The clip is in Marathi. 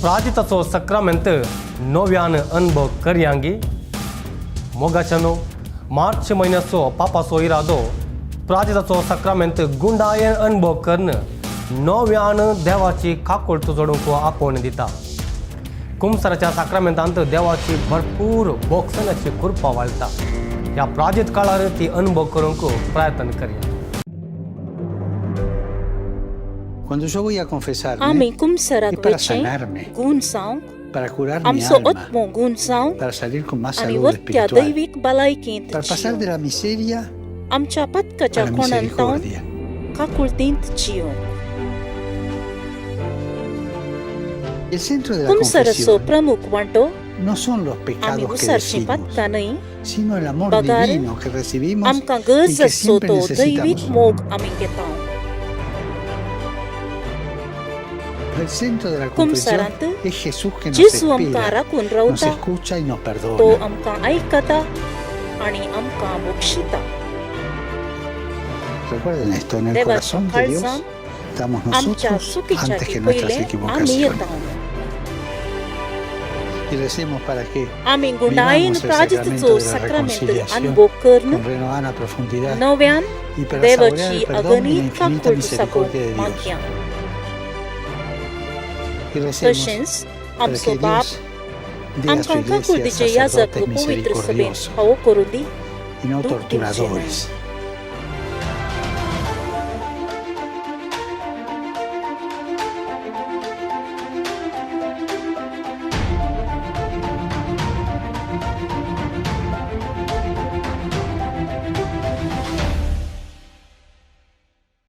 प्राजिताचो सक्रामेंत नव्यान अनुभव करयांगी मोगाच्यानो मार्च म्हयन्याचो पापाचो इरादो प्राजिताचो सक्रामेंत गुंडायेन अनुभव करण नव्यान देवाची काकोळतो जोडूंक आपोवन दिता. कुंभसराच्या सक्रामेंतांत देवाची भरपूर बोगसण्याची कृपा वाळटा. ह्या प्राजित काळार ती अनुभव करूंक प्रयत्न करया. Quando yo voy a confesarme, आमी कुंभसराक es para वयचें sanarme, गूण जावंक, para curar mi आमचो alma, आत्मो गूण जावंक para salir con más आनी salud वत्या espiritual, दैवीक भलायकेंत para pasar de जियोंक, la miseria आमच्या पत्काच्या a la कोणांतावन misericordia. काकुळतींत जियोंक. El centro de la कुंभसराचो confesión प्रमुख वांटो no son los आमी pecados que उसारचीं decimos, पत्कां न्हय, sino el amor पगार divino que recibimos आमकां y गरज que आसचो siempre तो necesitamos. दैवीक मोग आमी घेता. El centro de la confesión कुंभसरांत es Jesús que nos जेजू आमकां espera, राखून nos रावता, escucha y nos तो perdona. आमकां आयकता आनी आमकां बक्षिता. Recuerden esto, en el देवाच्या corazón de Dios काळजांत estamos आमच्या nosotros चुकीच्या antes que nuestras पयलें आमी equivocaciones. येता. Y recemos para que आमी गुंडायेन vivamos el प्राजिताचो sacramento de la सक्रामेंत reconciliación अनुभव करून con renovada profundidad नव्यान y para saborear देवाची el perdón y la अगणित infinita काकूळ misericordia de Dios. मागया. Y recemos तशेंच para आमचो que बाप Dios dé a su आमकां iglesia काकुळतीचे याजक sacerdotes पवित्र सभेन misericordiosos फावो करूं दी, y no दूख दिवचें न्हय. torturadores,